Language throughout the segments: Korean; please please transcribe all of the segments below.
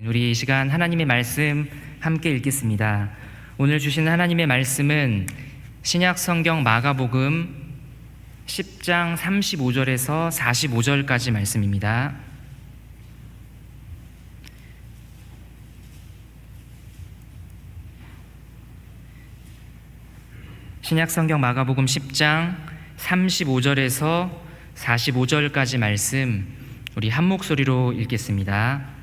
우리 이 시간 하나님의 말씀 함께 읽겠습니다. 오늘 주신 하나님의 말씀은 신약 성경 마가복음 10장 35절에서 45절까지 말씀입니다. 신약 성경 마가복음 10장 35절에서 45절까지 말씀 우리 한 목소리로 읽겠습니다.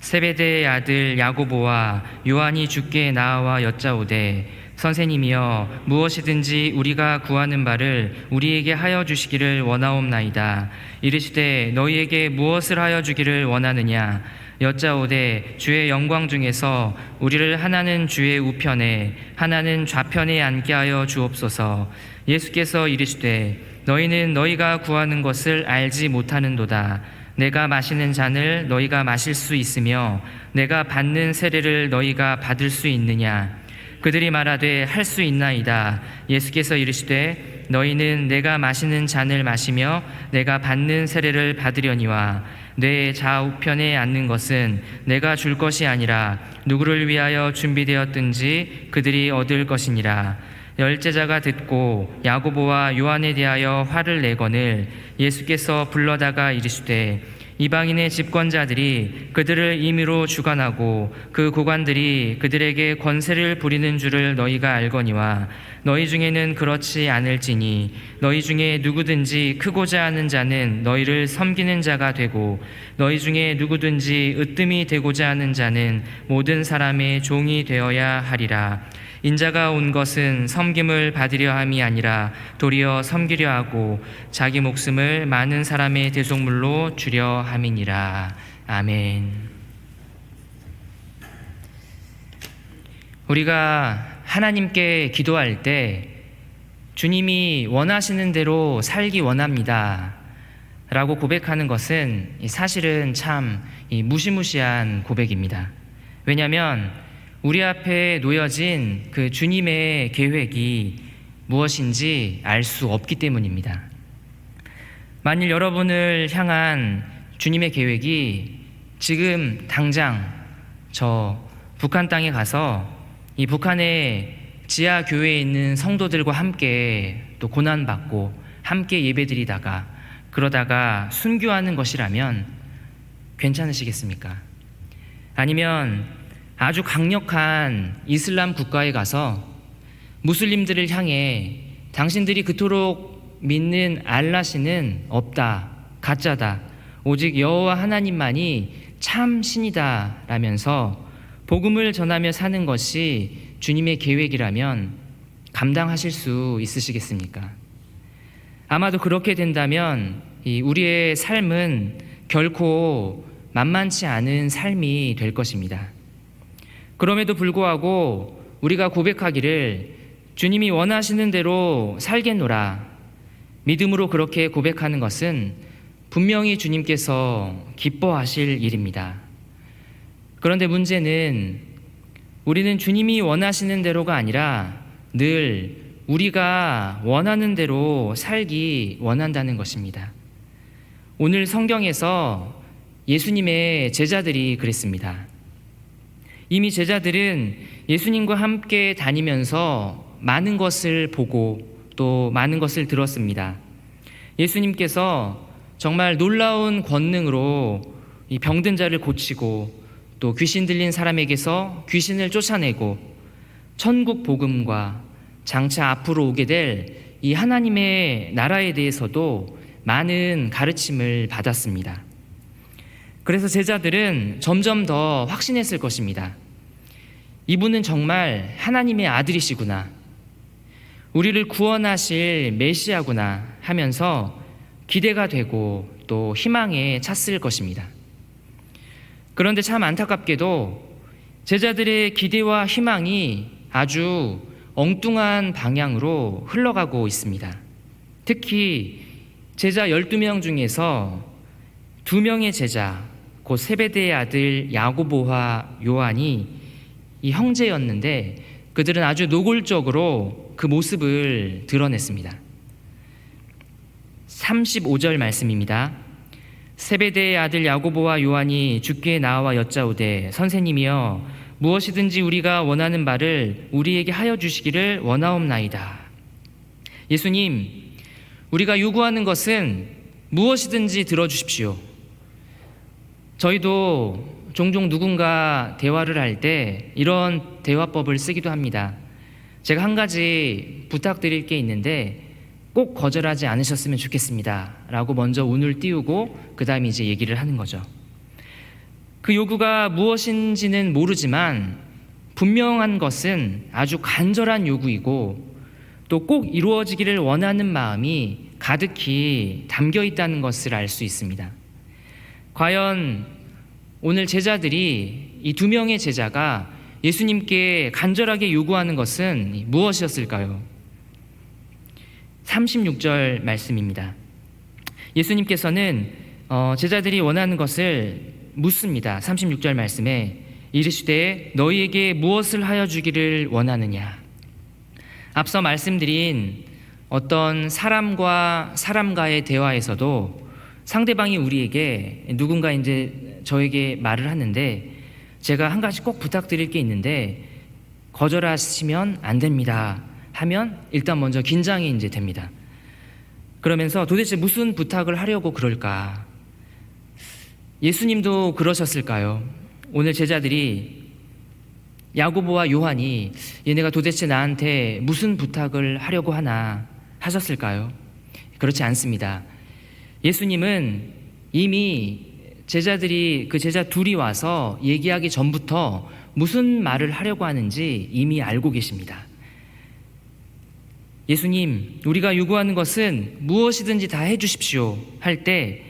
세베대의 아들 야고보와 요한이 주께 나와 여짜오되 선생님이여 무엇이든지 우리가 구하는 바를 우리에게 하여 주시기를 원하옵나이다. 이르시되 너희에게 무엇을 하여 주기를 원하느냐? 여짜오되 주의 영광 중에서 우리를 하나는 주의 우편에 하나는 좌편에 앉게 하여 주옵소서. 예수께서 이르시되 너희는 너희가 구하는 것을 알지 못하는도다. 내가 마시는 잔을 너희가 마실 수 있으며 내가 받는 세례를 너희가 받을 수 있느냐? 그들이 말하되 할 수 있나이다. 예수께서 이르시되 너희는 내가 마시는 잔을 마시며 내가 받는 세례를 받으려니와 내 좌우편에 앉는 것은 내가 줄 것이 아니라 누구를 위하여 준비되었든지 그들이 얻을 것이니라. 열제자가 듣고 야고보와 요한에 대하여 화를 내거늘 예수께서 불러다가 이르시되 이방인의 집권자들이 그들을 임의로 주관하고 그 고관들이 그들에게 권세를 부리는 줄을 너희가 알거니와 너희 중에는 그렇지 않을지니 너희 중에 누구든지 크고자 하는 자는 너희를 섬기는 자가 되고 너희 중에 누구든지 으뜸이 되고자 하는 자는 모든 사람의 종이 되어야 하리라. 인자가 온 것은 섬김을 받으려 함이 아니라 도리어 섬기려 하고 자기 목숨을 많은 사람의 대속물로 주려 함이니라. 아멘. 우리가 하나님께 기도할 때 주님이 원하시는 대로 살기 원합니다 라고 고백하는 것은 사실은 참 무시무시한 고백입니다. 왜냐하면 우리 앞에 놓여진 그 주님의 계획이 무엇인지 알 수 없기 때문입니다. 만일 여러분을 향한 주님의 계획이 지금 당장 저 북한 땅에 가서 이 북한의 지하 교회에 있는 성도들과 함께 또 고난받고 함께 예배드리다가 그러다가 순교하는 것이라면 괜찮으시겠습니까? 아니면 아주 강력한 이슬람 국가에 가서 무슬림들을 향해 당신들이 그토록 믿는 알라시는 없다, 가짜다, 오직 여호와 하나님만이 참 신이다 라면서 복음을 전하며 사는 것이 주님의 계획이라면 감당하실 수 있으시겠습니까? 아마도 그렇게 된다면 우리의 삶은 결코 만만치 않은 삶이 될 것입니다. 그럼에도 불구하고 우리가 고백하기를 주님이 원하시는 대로 살겠노라 믿음으로 그렇게 고백하는 것은 분명히 주님께서 기뻐하실 일입니다. 그런데 문제는 우리는 주님이 원하시는 대로가 아니라 늘 우리가 원하는 대로 살기 원한다는 것입니다. 오늘 성경에서 예수님의 제자들이 그랬습니다. 이미 제자들은 예수님과 함께 다니면서 많은 것을 보고 또 많은 것을 들었습니다. 예수님께서 정말 놀라운 권능으로 이 병든 자를 고치고 또 귀신 들린 사람에게서 귀신을 쫓아내고 천국 복음과 장차 앞으로 오게 될 이 하나님의 나라에 대해서도 많은 가르침을 받았습니다. 그래서 제자들은 점점 더 확신했을 것입니다. 이분은 정말 하나님의 아들이시구나, 우리를 구원하실 메시아구나 하면서 기대가 되고 또 희망에 찼을 것입니다. 그런데 참 안타깝게도 제자들의 기대와 희망이 아주 엉뚱한 방향으로 흘러가고 있습니다. 특히 제자 12명 중에서 2명의 제자, 곧 세베대의 아들 야고보와 요한이 이 형제였는데 그들은 아주 노골적으로 그 모습을 드러냈습니다. 35절 말씀입니다. 세베대의 아들 야고보와 요한이 주께 나와 여짜오되 선생님이여 무엇이든지 우리가 원하는 바를 우리에게 하여 주시기를 원하옵나이다. 예수님, 우리가 요구하는 것은 무엇이든지 들어주십시오. 저희도 종종 누군가 대화를 할 때 이런 대화법을 쓰기도 합니다. 제가 한 가지 부탁드릴 게 있는데 꼭 거절하지 않으셨으면 좋겠습니다 라고 먼저 운을 띄우고 그 다음에 이제 얘기를 하는 거죠. 그 요구가 무엇인지는 모르지만 분명한 것은 아주 간절한 요구이고 또 꼭 이루어지기를 원하는 마음이 가득히 담겨 있다는 것을 알 수 있습니다. 과연 오늘 제자들이 이 2명의 제자가 예수님께 간절하게 요구하는 것은 무엇이었을까요? 36절 말씀입니다. 예수님께서는 제자들이 원하는 것을 묻습니다. 36절 말씀에 이르시되 너희에게 무엇을 하여 주기를 원하느냐. 앞서 말씀드린 어떤 사람과 사람과의 대화에서도 상대방이 우리에게 누군가 이제 저에게 말을 하는데 제가 한 가지 꼭 부탁드릴 게 있는데 거절하시면 안 됩니다 하면 일단 먼저 긴장이 이제 됩니다. 그러면서 도대체 무슨 부탁을 하려고 그럴까? 예수님도 그러셨을까요? 오늘 제자들이 야고보와 요한이 얘네가 도대체 나한테 무슨 부탁을 하려고 하나 하셨을까요? 그렇지 않습니다. 예수님은 이미 제자들이 그 제자 둘이 와서 얘기하기 전부터 무슨 말을 하려고 하는지 이미 알고 계십니다. 예수님, 우리가 요구하는 것은 무엇이든지 다 해주십시오 할 때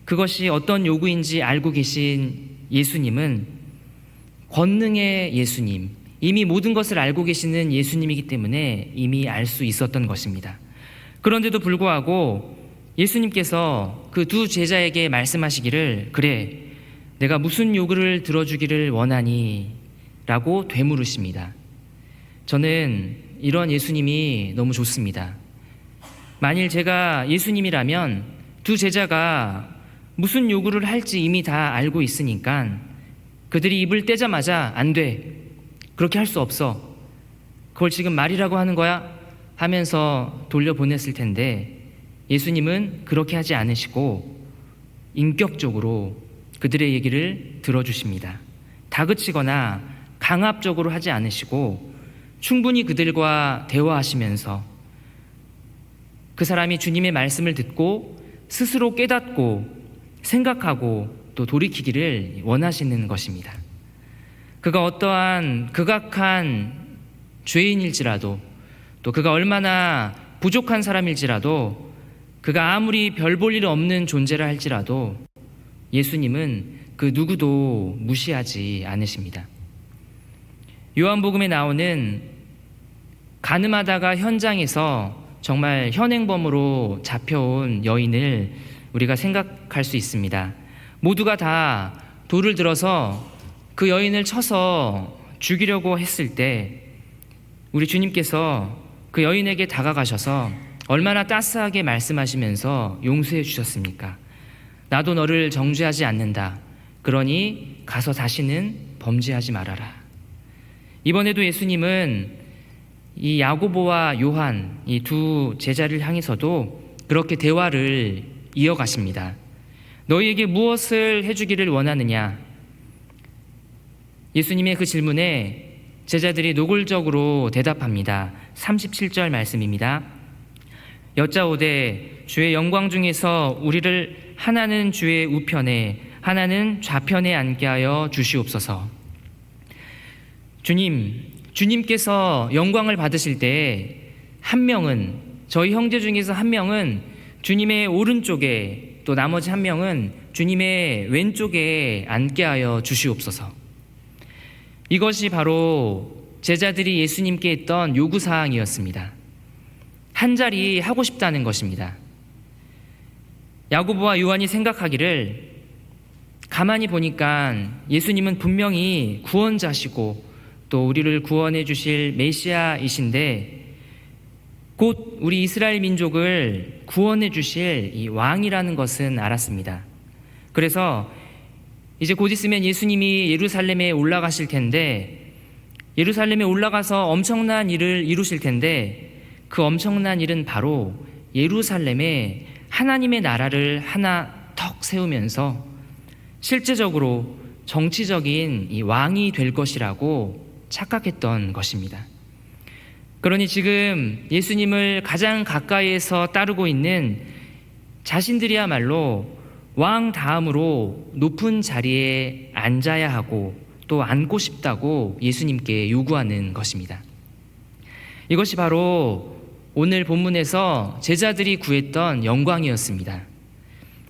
그것이 어떤 요구인지 알고 계신 예수님은 권능의 예수님, 이미 모든 것을 알고 계시는 예수님이기 때문에 이미 알 수 있었던 것입니다. 그런데도 불구하고 예수님께서 그 2 제자에게 말씀하시기를 그래, 내가 무슨 요구를 들어주기를 원하니? 라고 되물으십니다. 저는 이런 예수님이 너무 좋습니다. 만일 제가 예수님이라면 2 제자가 무슨 요구를 할지 이미 다 알고 있으니까 그들이 입을 떼자마자 안 돼, 그렇게 할 수 없어, 그걸 지금 말이라고 하는 거야? 하면서 돌려보냈을 텐데 예수님은 그렇게 하지 않으시고 인격적으로 그들의 얘기를 들어주십니다. 다그치거나 강압적으로 하지 않으시고 충분히 그들과 대화하시면서 그 사람이 주님의 말씀을 듣고 스스로 깨닫고 생각하고 또 돌이키기를 원하시는 것입니다. 그가 어떠한 극악한 죄인일지라도 또 그가 얼마나 부족한 사람일지라도 그가 아무리 별 볼 일 없는 존재라 할지라도 예수님은 그 누구도 무시하지 않으십니다. 요한복음에 나오는 가늠하다가 현장에서 정말 현행범으로 잡혀온 여인을 우리가 생각할 수 있습니다. 모두가 다 돌을 들어서 그 여인을 쳐서 죽이려고 했을 때 우리 주님께서 그 여인에게 다가가셔서 얼마나 따스하게 말씀하시면서 용서해 주셨습니까? 나도 너를 정죄하지 않는다. 그러니 가서 다시는 범죄하지 말아라. 이번에도 예수님은 이 야고보와 요한, 이 2 제자를 향해서도 그렇게 대화를 이어가십니다. 너희에게 무엇을 해주기를 원하느냐? 예수님의 그 질문에 제자들이 노골적으로 대답합니다. 37절 말씀입니다. 여짜오되 주의 영광 중에서 우리를 하나는 주의 우편에 하나는 좌편에 앉게 하여 주시옵소서. 주님께서 영광을 받으실 때 한 명은, 저희 형제 중에서 한 명은 주님의 오른쪽에, 또 나머지 한 명은 주님의 왼쪽에 앉게 하여 주시옵소서. 이것이 바로 제자들이 예수님께 했던 요구사항이었습니다. 한 자리 하고 싶다는 것입니다. 야고보와 요한이 생각하기를 가만히 보니까 예수님은 분명히 구원자시고 또 우리를 구원해 주실 메시아이신데 곧 우리 이스라엘 민족을 구원해 주실 이 왕이라는 것은 알았습니다. 그래서 이제 곧 있으면 예수님이 예루살렘에 올라가실 텐데, 예루살렘에 올라가서 엄청난 일을 이루실 텐데, 그 엄청난 일은 바로 예루살렘에 하나님의 나라를 하나 턱 세우면서 실제적으로 정치적인 이 왕이 될 것이라고 착각했던 것입니다. 그러니 지금 예수님을 가장 가까이에서 따르고 있는 자신들이야말로 왕 다음으로 높은 자리에 앉아야 하고 또 앉고 싶다고 예수님께 요구하는 것입니다. 이것이 바로 오늘 본문에서 제자들이 구했던 영광이었습니다.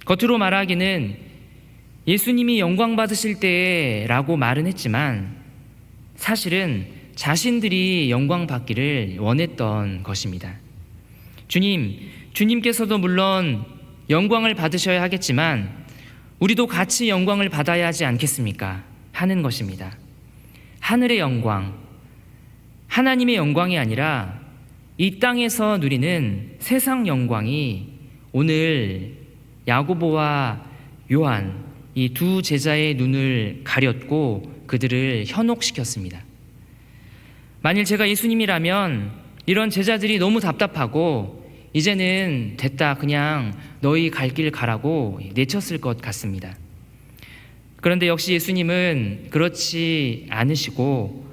겉으로 말하기는 예수님이 영광 받으실 때라고 말은 했지만 사실은 자신들이 영광 받기를 원했던 것입니다. 주님께서도 물론 영광을 받으셔야 하겠지만 우리도 같이 영광을 받아야 하지 않겠습니까? 하는 것입니다. 하늘의 영광, 하나님의 영광이 아니라 이 땅에서 누리는 세상 영광이 오늘 야고보와 요한 이 두 제자의 눈을 가렸고 그들을 현혹시켰습니다. 만일 제가 예수님이라면 이런 제자들이 너무 답답하고 이제는 됐다, 그냥 너희 갈 길 가라고 내쳤을 것 같습니다. 그런데 역시 예수님은 그렇지 않으시고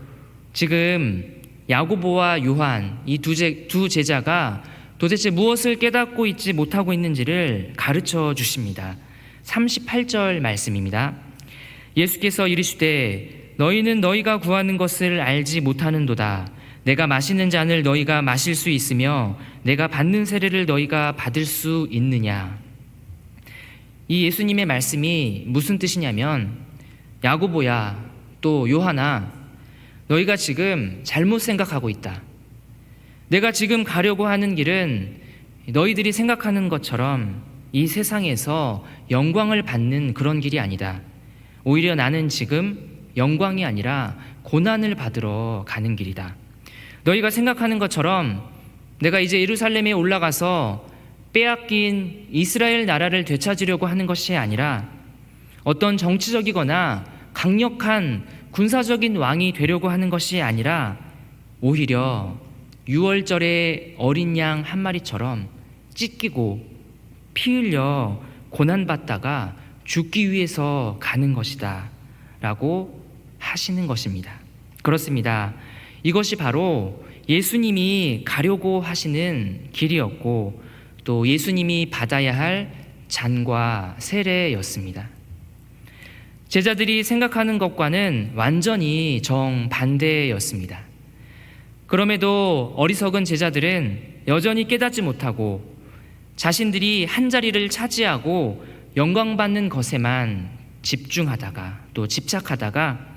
지금 야고보와 요한 이 두 제자가 도대체 무엇을 깨닫고 있지 못하고 있는지를 가르쳐 주십니다. 38절 말씀입니다. 예수께서 이르시되 너희는 너희가 구하는 것을 알지 못하는도다. 내가 마시는 잔을 너희가 마실 수 있으며 내가 받는 세례를 너희가 받을 수 있느냐. 이 예수님의 말씀이 무슨 뜻이냐면 야고보야 또 요한아, 너희가 지금 잘못 생각하고 있다. 내가 지금 가려고 하는 길은 너희들이 생각하는 것처럼 이 세상에서 영광을 받는 그런 길이 아니다. 오히려 나는 지금 영광이 아니라 고난을 받으러 가는 길이다. 너희가 생각하는 것처럼 내가 이제 예루살렘에 올라가서 빼앗긴 이스라엘 나라를 되찾으려고 하는 것이 아니라 어떤 정치적이거나 강력한 군사적인 왕이 되려고 하는 것이 아니라 오히려 6월절의 어린 양 한 마리처럼 찢기고 피 흘려 고난받다가 죽기 위해서 가는 것이다 라고 하시는 것입니다. 그렇습니다. 이것이 바로 예수님이 가려고 하시는 길이었고 또 예수님이 받아야 할 잔과 세례였습니다. 제자들이 생각하는 것과는 완전히 정반대였습니다. 그럼에도 어리석은 제자들은 여전히 깨닫지 못하고 자신들이 한 자리를 차지하고 영광받는 것에만 집중하다가 또 집착하다가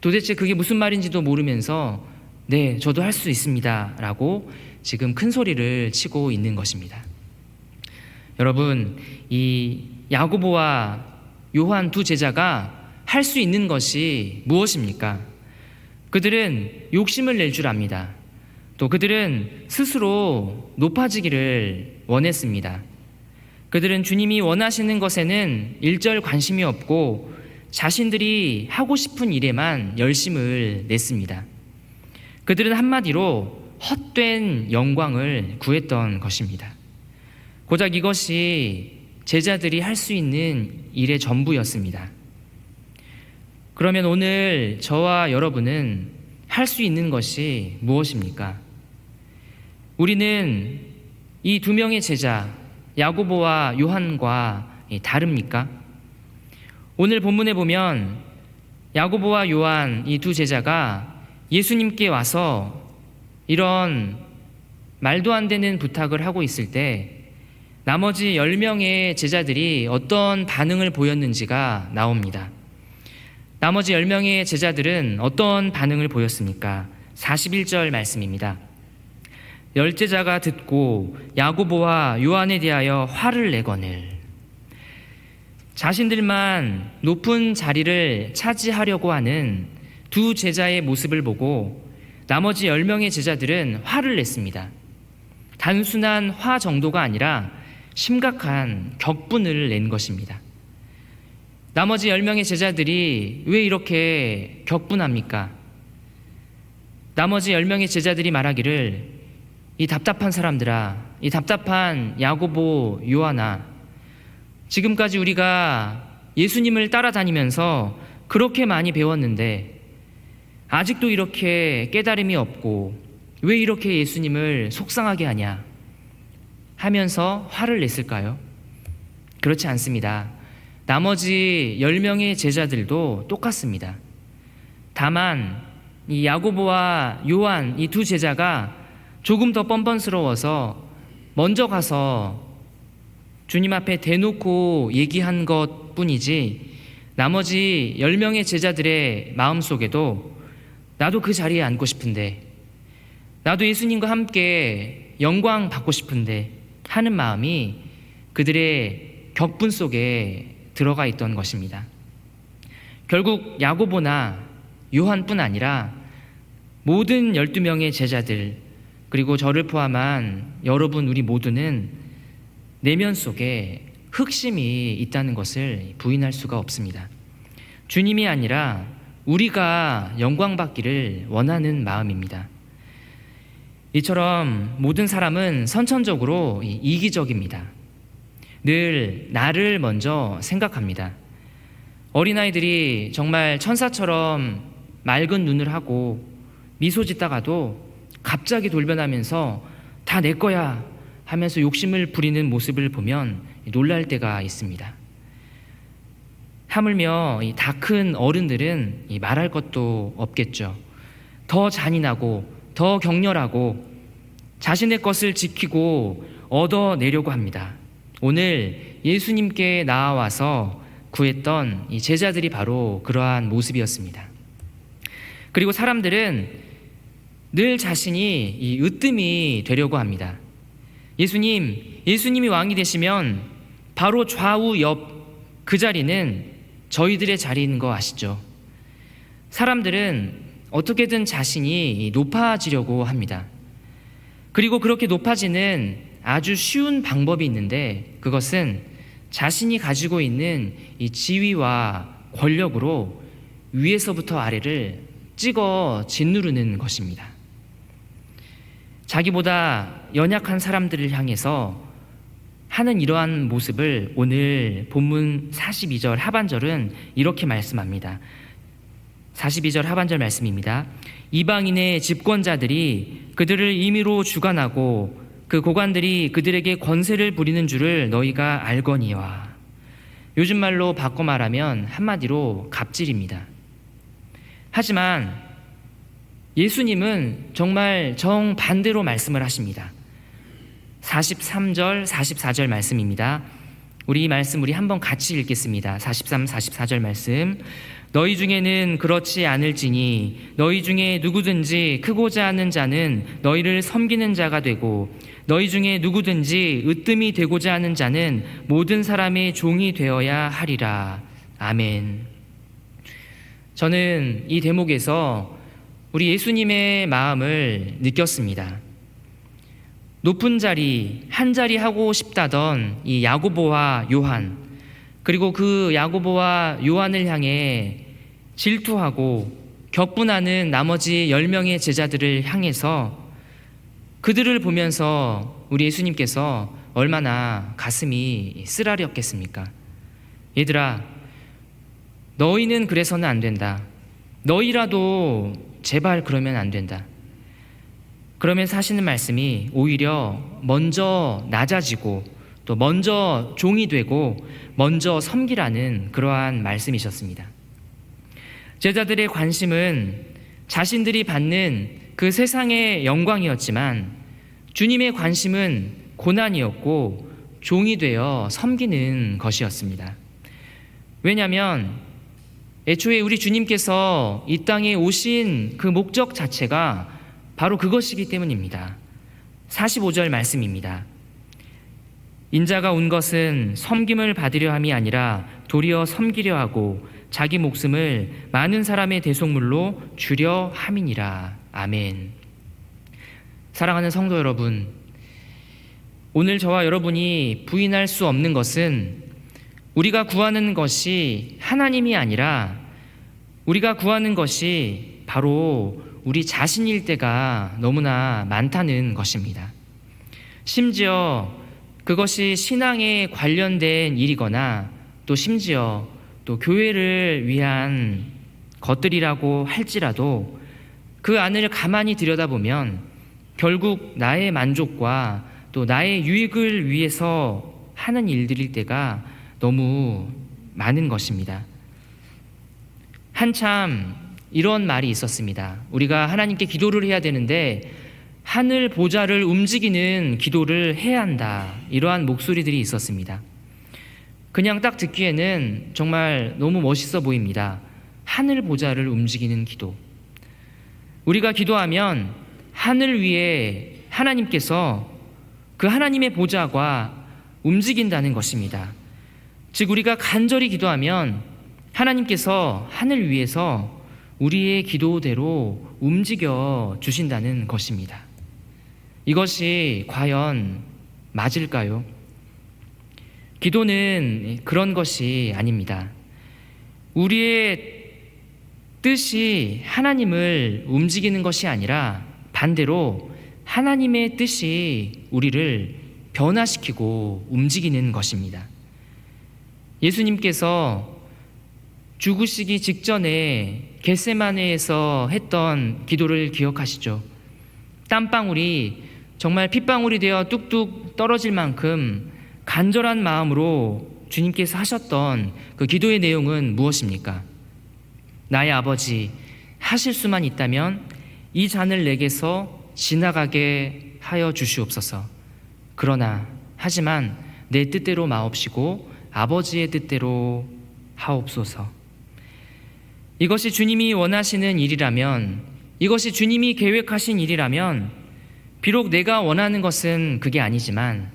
도대체 그게 무슨 말인지도 모르면서 네, 저도 할 수 있습니다 라고 지금 큰 소리를 치고 있는 것입니다. 여러분, 이 야고보와 요한 두 제자가 할 수 있는 것이 무엇입니까? 그들은 욕심을 낼 줄 압니다. 또 그들은 스스로 높아지기를 원했습니다. 그들은 주님이 원하시는 것에는 일절 관심이 없고 자신들이 하고 싶은 일에만 열심을 냈습니다. 그들은 한마디로 헛된 영광을 구했던 것입니다. 고작 이것이 제자들이 할 수 있는 일의 전부였습니다. 그러면 오늘 저와 여러분은 할 수 있는 것이 무엇입니까? 우리는 이 두 명의 제자 야고보와 요한과 다릅니까? 오늘 본문에 보면 야고보와 요한 이 두 제자가 예수님께 와서 이런 말도 안 되는 부탁을 하고 있을 때 나머지 10명의 제자들이 어떤 반응을 보였는지가 나옵니다. 나머지 10명의 제자들은 어떤 반응을 보였습니까? 41절 말씀입니다. 열제자가 듣고 야고보와 요한에 대하여 화를 내거늘. 자신들만 높은 자리를 차지하려고 하는 두 제자의 모습을 보고 나머지 10명의 제자들은 화를 냈습니다. 단순한 화 정도가 아니라 심각한 격분을 낸 것입니다. 나머지 10명의 제자들이 왜 이렇게 격분합니까? 나머지 10명의 제자들이 말하기를, 이 답답한 사람들아, 이 답답한 야고보, 요한아, 지금까지 우리가 예수님을 따라다니면서 그렇게 많이 배웠는데 아직도 이렇게 깨달음이 없고 왜 이렇게 예수님을 속상하게 하냐 하면서 화를 냈을까요? 그렇지 않습니다. 나머지 10명의 제자들도 똑같습니다. 다만 이 야고보와 요한, 이 두 제자가 조금 더 뻔뻔스러워서 먼저 가서 주님 앞에 대놓고 얘기한 것 뿐이지, 나머지 10명의 제자들의 마음속에도 나도 그 자리에 앉고 싶은데, 나도 예수님과 함께 영광 받고 싶은데 하는 마음이 그들의 격분 속에 들어가 있던 것입니다. 결국 야고보나 요한뿐 아니라 모든 12명의 제자들, 그리고 저를 포함한 여러분, 우리 모두는 내면 속에 흑심이 있다는 것을 부인할 수가 없습니다. 주님이 아니라 우리가 영광받기를 원하는 마음입니다. 이처럼 모든 사람은 선천적으로 이기적입니다. 늘 나를 먼저 생각합니다. 어린아이들이 정말 천사처럼 맑은 눈을 하고 미소 짓다가도 갑자기 돌변하면서 다 내 거야 하면서 욕심을 부리는 모습을 보면 놀랄 때가 있습니다. 하물며 다 큰 어른들은 말할 것도 없겠죠. 더 잔인하고 더 격렬하고 자신의 것을 지키고 얻어내려고 합니다. 오늘 예수님께 나와서 구했던 이 제자들이 바로 그러한 모습이었습니다. 그리고 사람들은 늘 자신이 이 으뜸이 되려고 합니다. 예수님이 왕이 되시면 바로 좌우 옆 그 자리는 저희들의 자리인 거 아시죠? 사람들은 어떻게든 자신이 높아지려고 합니다. 그리고 그렇게 높아지는 아주 쉬운 방법이 있는데, 그것은 자신이 가지고 있는 이 지위와 권력으로 위에서부터 아래를 찍어 짓누르는 것입니다. 자기보다 연약한 사람들을 향해서 하는 이러한 모습을 오늘 본문 42절 하반절은 이렇게 말씀합니다. 42절 하반절 말씀입니다. 이방인의 집권자들이 그들을 임의로 주관하고 그 고관들이 그들에게 권세를 부리는 줄을 너희가 알거니와. 요즘 말로 바꿔 말하면 한마디로 갑질입니다. 하지만 예수님은 정말 정반대로 말씀을 하십니다. 43절, 44절 말씀입니다. 우리 이 말씀 우리 한번 같이 읽겠습니다. 43, 44절 말씀. 너희 중에는 그렇지 않을지니 너희 중에 누구든지 크고자 하는 자는 너희를 섬기는 자가 되고 너희 중에 누구든지 으뜸이 되고자 하는 자는 모든 사람의 종이 되어야 하리라. 아멘. 저는 이 대목에서 우리 예수님의 마음을 느꼈습니다. 높은 자리, 한 자리 하고 싶다던 이 야고보와 요한, 그리고 그 야고보와 요한을 향해 질투하고 격분하는 나머지 10명의 제자들을 향해서 그들을 보면서 우리 예수님께서 얼마나 가슴이 쓰라렸겠습니까? 얘들아, 너희는 그래서는 안 된다. 너희라도 제발 그러면 안 된다. 그러면서 하시는 말씀이 오히려 먼저 낮아지고 또 먼저 종이 되고 먼저 섬기라는 그러한 말씀이셨습니다. 제자들의 관심은 자신들이 받는 그 세상의 영광이었지만 주님의 관심은 고난이었고 종이 되어 섬기는 것이었습니다. 왜냐하면 애초에 우리 주님께서 이 땅에 오신 그 목적 자체가 바로 그것이기 때문입니다. 45절 말씀입니다. 인자가 온 것은 섬김을 받으려 함이 아니라 도리어 섬기려 하고 자기 목숨을 많은 사람의 대속물로 주려 함이니라. 아멘. 사랑하는 성도 여러분, 오늘 저와 여러분이 부인할 수 없는 것은 우리가 구하는 것이 하나님이 아니라 우리가 구하는 것이 바로 우리 자신일 때가 너무나 많다는 것입니다. 심지어 그것이 신앙에 관련된 일이거나 또 심지어 또 교회를 위한 것들이라고 할지라도 그 안을 가만히 들여다보면 결국 나의 만족과 또 나의 유익을 위해서 하는 일들일 때가 너무 많은 것입니다. 한참 이런 말이 있었습니다. 우리가 하나님께 기도를 해야 되는데 하늘 보좌를 움직이는 기도를 해야 한다. 이러한 목소리들이 있었습니다. 그냥 딱 듣기에는 정말 너무 멋있어 보입니다. 하늘 보좌를 움직이는 기도. 우리가 기도하면 하늘 위에 하나님께서 그 하나님의 보좌가 움직인다는 것입니다. 즉 우리가 간절히 기도하면 하나님께서 하늘 위에서 우리의 기도대로 움직여 주신다는 것입니다. 이것이 과연 맞을까요? 기도는 그런 것이 아닙니다. 우리의 뜻이 하나님을 움직이는 것이 아니라 반대로 하나님의 뜻이 우리를 변화시키고 움직이는 것입니다. 예수님께서 죽으시기 직전에 겟세마네에서 했던 기도를 기억하시죠? 땀방울이 정말 핏방울이 되어 뚝뚝 떨어질 만큼 간절한 마음으로 주님께서 하셨던 그 기도의 내용은 무엇입니까? 나의 아버지, 하실 수만 있다면 이 잔을 내게서 지나가게 하여 주시옵소서. 그러나 하지만 내 뜻대로 마옵시고 아버지의 뜻대로 하옵소서. 이것이 주님이 원하시는 일이라면, 이것이 주님이 계획하신 일이라면 비록 내가 원하는 것은 그게 아니지만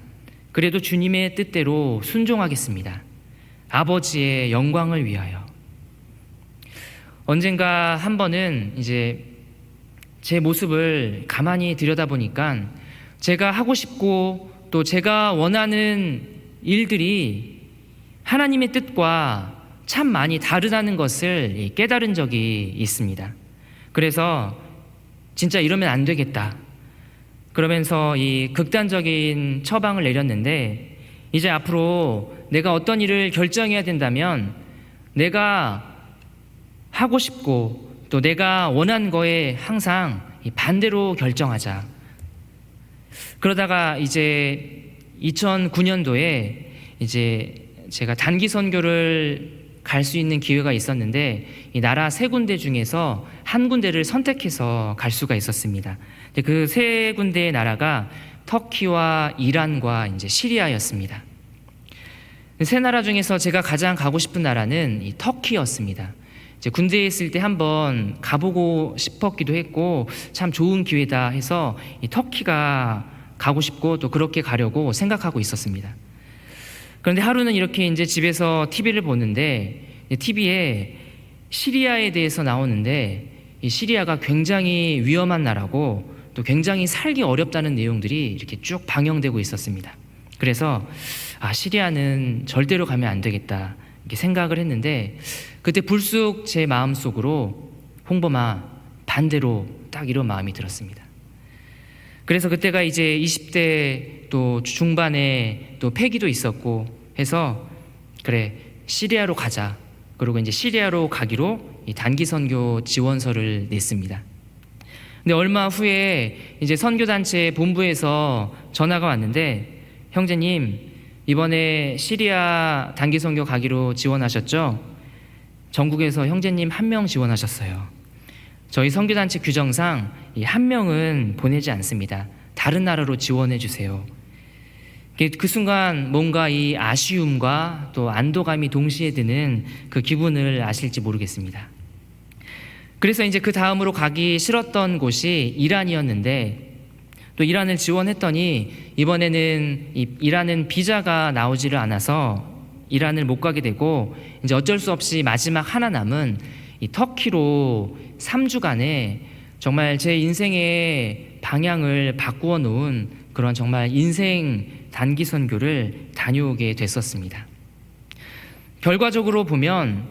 그래도 주님의 뜻대로 순종하겠습니다. 아버지의 영광을 위하여. 언젠가 한 번은 이제 제 모습을 가만히 들여다보니까 제가 하고 싶고 또 제가 원하는 일들이 하나님의 뜻과 참 많이 다르다는 것을 깨달은 적이 있습니다. 그래서 진짜 이러면 안 되겠다. 그러면서 이 극단적인 처방을 내렸는데 이제 앞으로 내가 어떤 일을 결정해야 된다면 내가 하고 싶고 또 내가 원하는 거에 항상 반대로 결정하자. 그러다가 이제 2009년도에 이제 제가 단기 선교를 갈 수 있는 기회가 있었는데 이 나라 3군데 중에서 한 군데를 선택해서 갈 수가 있었습니다. 그 3군데의 나라가 터키와 이란과 이제 시리아였습니다. 3나라 중에서 제가 가장 가고 싶은 나라는 이 터키였습니다. 이제 군대에 있을 때 한번 가보고 싶었기도 했고 참 좋은 기회다 해서 이 터키가 가고 싶고 또 그렇게 가려고 생각하고 있었습니다. 그런데 하루는 이렇게 이제 집에서 TV를 보는데 TV에 시리아에 대해서 나오는데 이 시리아가 굉장히 위험한 나라고 또 굉장히 살기 어렵다는 내용들이 이렇게 쭉 방영되고 있었습니다. 그래서 시리아는 절대로 가면 안 되겠다 이렇게 생각을 했는데 그때 불쑥 제 마음속으로 홍범아 반대로 딱 이런 마음이 들었습니다. 그래서 그때가 이제 20대 또 중반에 또 패기도 있었고 해서 그래 시리아로 가자. 그리고 이제 시리아로 가기로 이 단기 선교 지원서를 냈습니다. 근데 얼마 후에 이제 선교단체 본부에서 전화가 왔는데 형제님 이번에 시리아 단기 선교 가기로 지원하셨죠? 전국에서 형제님 1명 지원하셨어요. 저희 선교단체 규정상 이 1명은 보내지 않습니다. 다른 나라로 지원해 주세요. 그 순간 뭔가 이 아쉬움과 또 안도감이 동시에 드는 그 기분을 아실지 모르겠습니다. 그래서 이제 그 다음으로 가기 싫었던 곳이 이란이었는데 또 이란을 지원했더니 이번에는 이란은 비자가 나오지를 않아서 이란을 못 가게 되고 이제 어쩔 수 없이 마지막 하나 남은 이 터키로 3주간에 정말 제 인생의 방향을 바꾸어 놓은 그런 정말 인생 단기 선교를 다녀오게 됐었습니다. 결과적으로 보면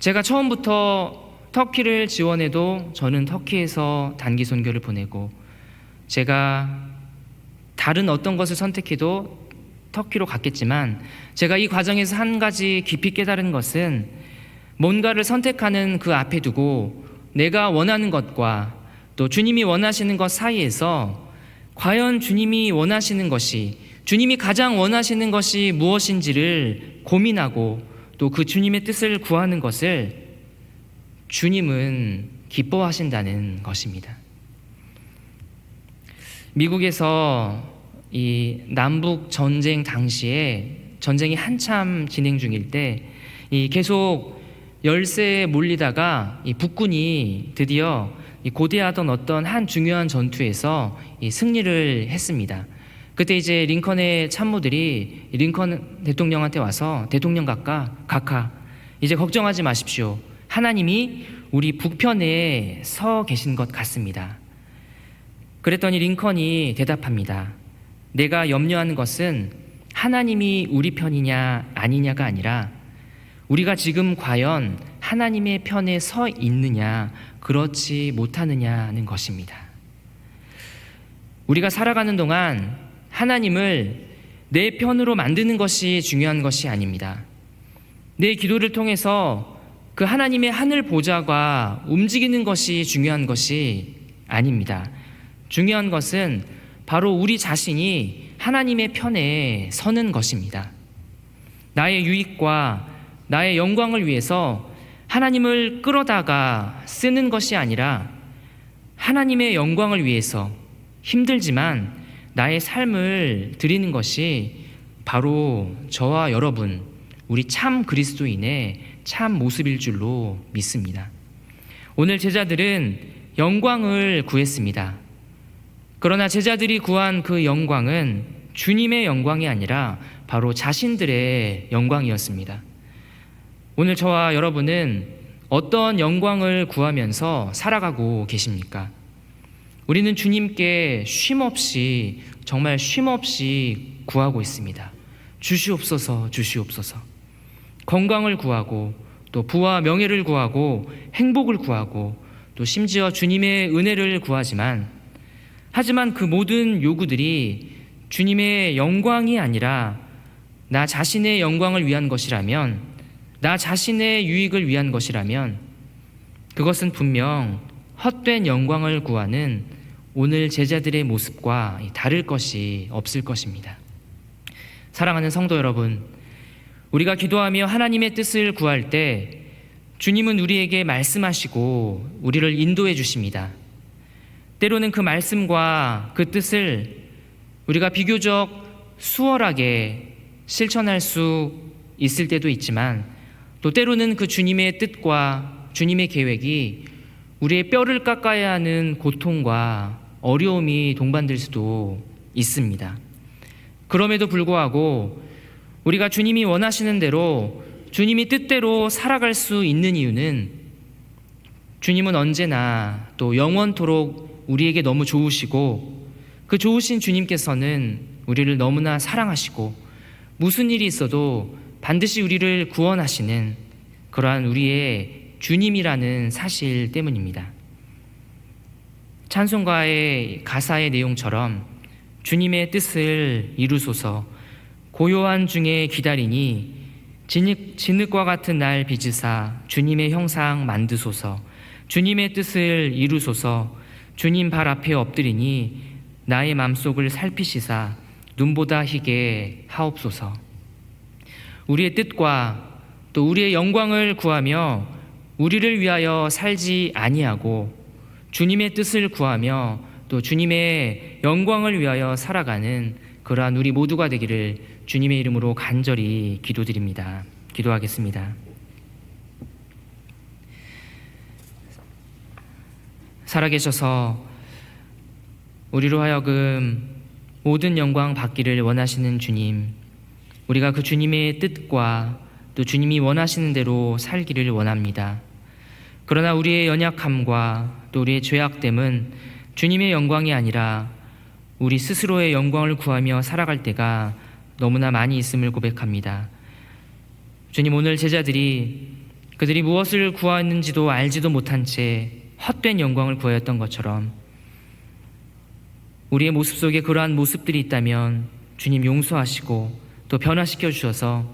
제가 처음부터 터키를 지원해도 저는 터키에서 단기 선교를 보내고, 제가 다른 어떤 것을 선택해도 터키로 갔겠지만, 제가 이 과정에서 한 가지 깊이 깨달은 것은, 뭔가를 선택하는 그 앞에 두고 내가 원하는 것과 또 주님이 원하시는 것 사이에서 과연 주님이 원하시는 것이, 주님이 가장 원하시는 것이 무엇인지를 고민하고 또 그 주님의 뜻을 구하는 것을 주님은 기뻐하신다는 것입니다. 미국에서 이 남북 전쟁 당시에, 전쟁이 한참 진행 중일 때 이 계속 열세에 몰리다가 이 북군이 드디어 이 고대하던 어떤 한 중요한 전투에서 이 승리를 했습니다. 그때 이제 링컨의 참모들이 링컨 대통령한테 와서, 대통령 각하, 이제 걱정하지 마십시오. 하나님이 우리 북편에 서 계신 것 같습니다. 그랬더니 링컨이 대답합니다. 내가 염려하는 것은 하나님이 우리 편이냐 아니냐가 아니라 우리가 지금 과연 하나님의 편에 서 있느냐 그렇지 못하느냐는 것입니다. 우리가 살아가는 동안 하나님을 내 편으로 만드는 것이 중요한 것이 아닙니다. 내 기도를 통해서 그 하나님의 하늘 보좌가 움직이는 것이 중요한 것이 아닙니다. 중요한 것은 바로 우리 자신이 하나님의 편에 서는 것입니다. 나의 유익과 나의 영광을 위해서 하나님을 끌어다가 쓰는 것이 아니라 하나님의 영광을 위해서 힘들지만 나의 삶을 드리는 것이 바로 저와 여러분, 우리 참 그리스도인의 참 모습일 줄로 믿습니다. 오늘 제자들은 영광을 구했습니다. 그러나 제자들이 구한 그 영광은 주님의 영광이 아니라 바로 자신들의 영광이었습니다. 오늘 저와 여러분은 어떤 영광을 구하면서 살아가고 계십니까? 우리는 주님께 쉼없이, 정말 쉼없이 구하고 있습니다. 주시옵소서, 주시옵소서. 건강을 구하고 또 부와 명예를 구하고 행복을 구하고 또 심지어 주님의 은혜를 구하지만, 하지만 그 모든 요구들이 주님의 영광이 아니라 나 자신의 영광을 위한 것이라면, 나 자신의 유익을 위한 것이라면 그것은 분명 헛된 영광을 구하는 오늘 제자들의 모습과 다를 것이 없을 것입니다. 사랑하는 성도 여러분, 우리가 기도하며 하나님의 뜻을 구할 때 주님은 우리에게 말씀하시고 우리를 인도해 주십니다. 때로는 그 말씀과 그 뜻을 우리가 비교적 수월하게 실천할 수 있을 때도 있지만, 또 때로는 그 주님의 뜻과 주님의 계획이 우리의 뼈를 깎아야 하는 고통과 어려움이 동반될 수도 있습니다. 그럼에도 불구하고 우리가 주님이 원하시는 대로, 주님이 뜻대로 살아갈 수 있는 이유는 주님은 언제나 또 영원토록 우리에게 너무 좋으시고, 그 좋으신 주님께서는 우리를 너무나 사랑하시고 무슨 일이 있어도 반드시 우리를 구원하시는 그러한 우리의 주님이라는 사실 때문입니다. 찬송가의 가사의 내용처럼 주님의 뜻을 이루소서, 고요한 중에 기다리니 진흙과 같은 날 빚으사 주님의 형상 만드소서, 주님의 뜻을 이루소서, 주님 발 앞에 엎드리니 나의 맘속을 살피시사 눈보다 희게 하옵소서. 우리의 뜻과 또 우리의 영광을 구하며 우리를 위하여 살지 아니하고 주님의 뜻을 구하며 또 주님의 영광을 위하여 살아가는 그러한 우리 모두가 되기를 주님의 이름으로 간절히 기도드립니다. 기도하겠습니다. 살아계셔서 우리로 하여금 모든 영광 받기를 원하시는 주님, 우리가 그 주님의 뜻과 또 주님이 원하시는 대로 살기를 원합니다. 그러나 우리의 연약함과 또 우리의 죄악됨은 주님의 영광이 아니라 우리 스스로의 영광을 구하며 살아갈 때가 너무나 많이 있음을 고백합니다. 주님, 오늘 제자들이 그들이 무엇을 구하였는지도 알지도 못한 채 헛된 영광을 구하였던 것처럼 우리의 모습 속에 그러한 모습들이 있다면 주님 용서하시고 또 변화시켜 주셔서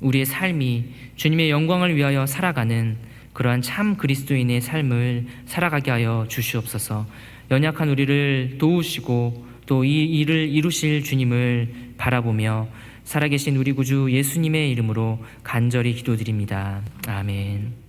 우리의 삶이 주님의 영광을 위하여 살아가는 그러한 참 그리스도인의 삶을 살아가게 하여 주시옵소서. 연약한 우리를 도우시고 또 이 일을 이루실 주님을 바라보며 살아계신 우리 구주 예수님의 이름으로 간절히 기도드립니다. 아멘.